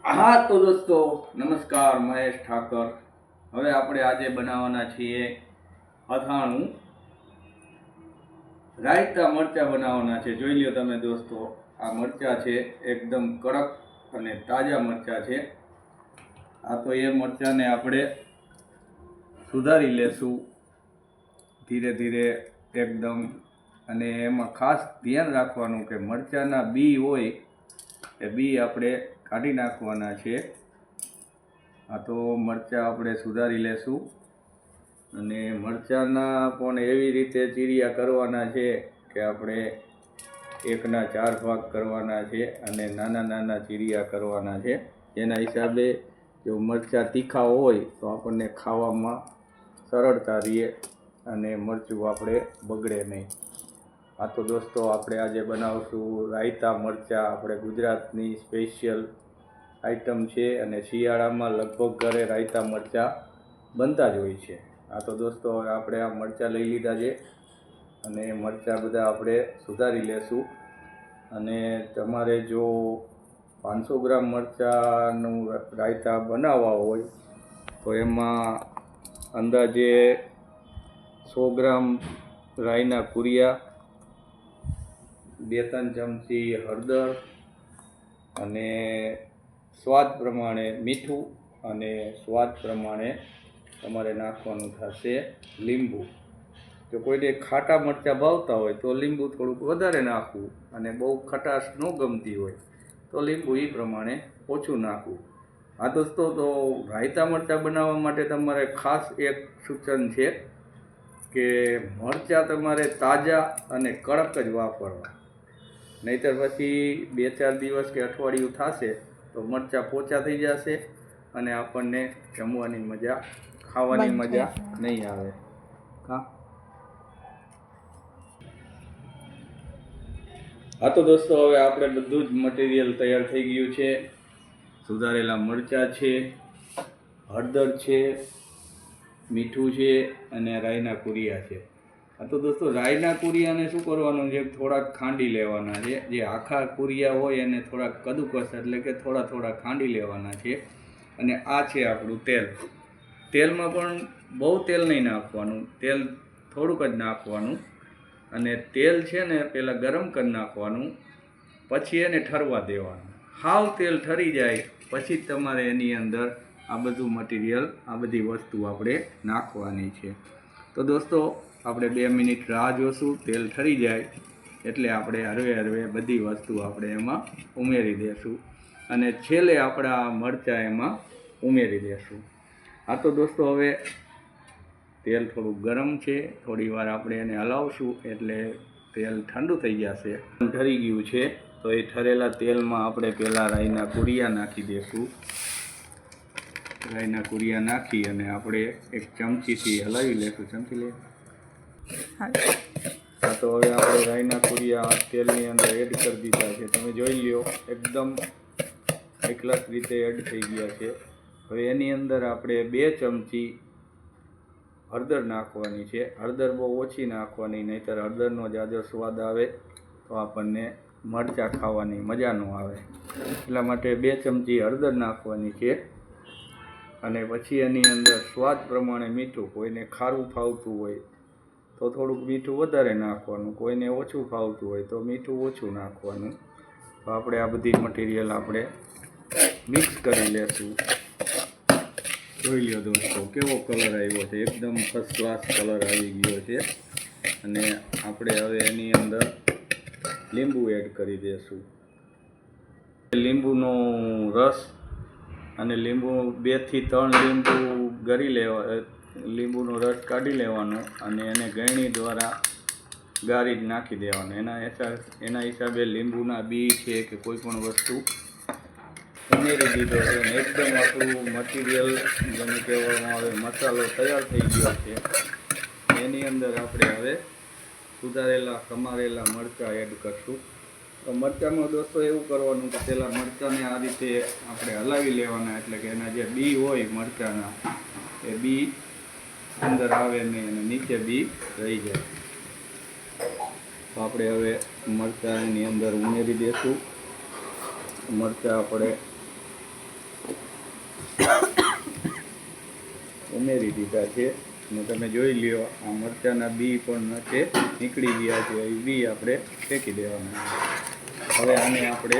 हाँ तो दोस्तों नमस्कार, महेश ઠાકર। હવે આપણે આજે બનાવવાના છીએ અથાણું રાયતા મરચાં બનાવવાના છે। જોઈ લ્યો તમે દોસ્તો, આ મરચાં છે એકદમ કડક અને તાજા મરચાં છે। આ તો એ મરચાંને આપણે સુધારી લેશું ધીરે ધીરે એકદમ। અને એમાં ખાસ ધ્યાન રાખવાનું કે મરચાંના બી હોય એ બી આપણે કાઢી નાખવાના છે। આ તો મરચાં આપણે સુધારી લેશું અને મરચાંના પણ એવી રીતે ચીરિયા કરવાના છે કે આપણે 1ના 4 ભાગ કરવાના છે અને નાના નાના ચીરિયા કરવાના છે। એના હિસાબે જો મરચાં તીખા હોય તો આપણને ખાવામાં સરળતા રહે અને મરચું આપણે બગડે નહીં। આ તો દોસ્તો આપણે આજે બનાવશું રાયતા મરચાં। આપણે ગુજરાતની સ્પેશિયલ આઈટમ છે અને શિયાળામાં લગભગ ઘરે રાયતા મરચાં બનતા જ હોય છે। આ તો દોસ્તો હવે આપણે આ મરચાં લઈ લીધા છે અને મરચાં બધા આપણે સુધારી લેશું। અને તમારે જો 500 ગ્રામ મરચાંનું રાયતા બનાવવા હોય તો એમાં અંદાજે 100 ગ્રામ રાઈના કુરિયા, 2-3 ચમચી હળદર અને સ્વાદ પ્રમાણે મીઠું અને સ્વાદ પ્રમાણે તમારે નાખવાનું થશે લીંબુ। જો કોઈને ખાટા મરચાં ભાવતા હોય તો લીંબુ થોડુંક વધારે નાખવું અને બહુ ખટાશ ન ગમતી હોય તો લીંબુ એ પ્રમાણે ઓછું નાખવું। આ દોસ્તો તો રાયતા મરચાં બનાવવા માટે તમારે ખાસ એક સૂચન છે કે મરચાં તમારે તાજા અને કડક જ વાપરવા, નહીંતર પછી 2-4 દિવસ કે અઠવાડિયું થશે તો મરચાં પોચા થઈ જશે અને આપણને જમવાની મજા, ખાવાની મજા નહીં આવે। હા તો દોસ્તો હવે આપણે બધું જ મટીરિયલ તૈયાર થઈ ગયું છે। સુધારેલા મરચાં છે, હળદર છે, મીઠું છે અને રાઈના કુરિયા છે। હા તો દોસ્તો રાઈના કુરિયાને શું કરવાનું છે, થોડાક ખાંડી લેવાના છે। જે આખા કુરિયા હોય એને થોડાક કદુકસ એટલે કે થોડા થોડા ખાંડી લેવાના છે। અને આ છે આપણું તેલ। તેલમાં પણ બહુ તેલ નહીં નાખવાનું, તેલ થોડુંક જ નાખવાનું અને તેલ છે ને પહેલાં ગરમ કરી નાખવાનું, પછી એને ઠરવા દેવાનું। હાવ તેલ ઠરી જાય પછી જ તમારે એની અંદર આ બધું મટીરિયલ, આ બધી વસ્તુ આપણે નાખવાની છે। તો દોસ્તો આપણે 2 મિનિટ રાહ જોશું, તેલ ઠરી જાય એટલે આપણે હળવે હળવે બધી વસ્તુ આપણે એમાં ઉમેરી દઈશું અને છેલ્લે આપણા મરચાં એમાં ઉમેરી દઈશું। આ તો દોસ્તો હવે તેલ થોડું ગરમ છે, થોડી વાર આપણે એને હલાવશું એટલે તેલ ઠંડુ થઈ જશે। ઠરી ગયું છે તો એ ઠરેલા તેલમાં આપણે પહેલાં રાઈના કુરિયા નાખી દઈશું। રાઈના કુરિયા નાખી અને આપણે એક ચમચીથી હલાવી લઈશું। ચમચી લે। હા તો હવે આપણે રાઈના કુરિયા તેલની અંદર એડ કરી દીધા છે। તમે જોઈ લ્યો એકદમ એકલસ રીતે એડ થઈ ગયા છે। હવે એની અંદર આપણે 2 ચમચી હળદર નાખવાની છે। હળદર બહુ ઓછી નાખવાની, નહીંતર હળદરનો જાજો સ્વાદ આવે તો આપણને મરચાં ખાવાની મજા ન આવે, એટલા માટે 2 ચમચી હળદર નાખવાની છે। અને પછી એની અંદર સ્વાદ પ્રમાણે મીઠું, કોઈને ખારું ફાવતું હોય તો થોડુંક મીઠું વધારે નાખવાનું, કોઈને ઓછું ફાવતું હોય તો મીઠું ઓછું નાખવાનું। તો આપણે આ બધી મટીરિયલ આપણે મિક્સ કરી લેશું। જોઈ લ્યો દોસ્તો કેવો કલર આવ્યો છે, એકદમ ફર્સ્ટ ક્લાસ કલર આવી ગયો છે। અને આપણે હવે એની અંદર લીંબુ એડ કરી દઈશું। લીંબુનો રસ અને લીંબુ 2 થી 3 લીંબુ ગળી લેવા, લીંબુનો રસ કાઢી લેવાનો અને એને ગળણી દ્વારા ગાળી જ નાખી દેવાનો। એના હિસાબે લીંબુના બી છે કે કોઈ પણ વસ્તુ ઉમેરી દીધો છે અને એકદમ આપણું મટીરિયલ જેને કહેવામાં આવે મસાલો તૈયાર થઈ ગયો છે। એની અંદર આપણે હવે સુધારેલા સમારેલા મરચાં એડ કરશું। તો મરચાંમાં દોસ્તો એવું કરવાનું કે પહેલાં મરચાંને આ રીતે આપણે હલાવી લેવાના, એટલે કે એના જે બી હોય મરચાંના એ બી અંદર આવે નહીં અને નીચે બી રહી જાય। તો આપણે હવે મરચાં એની અંદર ઉમેરી દઈશું। મરચાં આપણે ઉમેરી દીધા છે અને તમે જોઈ લ્યો આ મરચાંના બી પણ છે નીકળી ગયા છે. એ બી આપણે ફેંકી દેવાના. હવે આને આપણે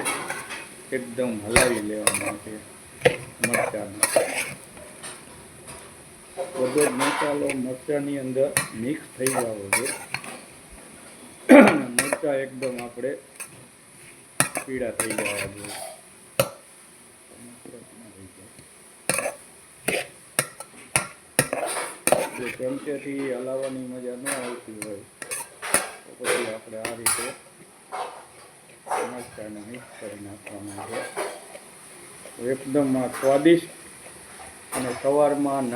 એકદમ હલાવી લેવાના છે. મરચાંને બધો જ મસાલો મરચાંની અંદર મિક્સ થઈ જવો છે. મરચાં એકદમ આપણે પીળા થઈ જવા જોઈએ. જો ચમચેથી હલાવવાની મજા ન આવતી હોય તો પછી આપણે આ રીતે મરચાંને મિક્સ કરી નાખવાના છે. એકદમ સ્વાદિષ્ટ અને સવારમાં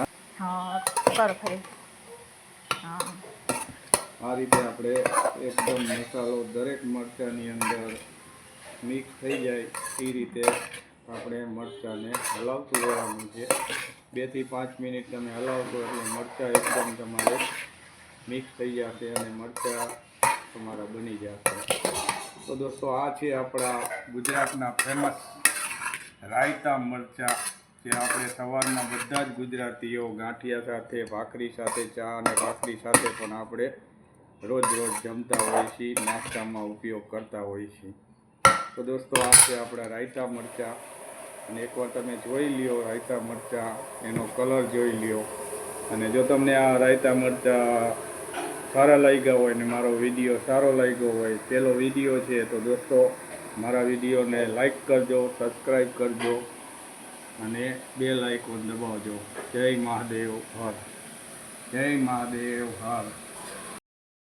આ રીતે આપણે એકદમ મસાલો દરેક મરચાંની અંદર મિક્સ થઈ જાય એ રીતે આપણે મરચાંને હલાવતું રહેવાનું છે. 2 થી 5 મિનિટ તમે હલાવશો એટલે મરચાં એકદમ તમારે મિક્સ થઈ જશે અને મરચાં તમારા બની જશે. તો દોસ્તો આ છે આપણા ગુજરાતના ફેમસ રાયતા મરચાં, જે આપણે સવારમાં બધા જ ગુજરાતીઓ ગાંઠિયા સાથે, ભાખરી સાથે, ચા અને ભાખરી સાથે પણ આપણે રોજ જમતા હોઈએ છીએ, નાસ્તામાં ઉપયોગ કરતા હોઈએ છીએ. તો દોસ્તો આ છે આપણા રાયતા મરચાં. અને એકવાર તમે જોઈ લ્યો રાયતા મરચાં, એનો કલર જોઈ લ્યો. અને જો તમને આ રાયતા મરચાં સારા લાગ્યા હોય ને મારો વિડીયો સારો લાગ્યો હોય, પહેલો વિડીયો છે, તો દોસ્તો મારા વિડીયોને લાઈક કરજો, સબસ્ક્રાઈબ કરજો અને બેલ આઇકોન દબાવજો. જય મહાદેવ હર. જય મહાદેવ હર.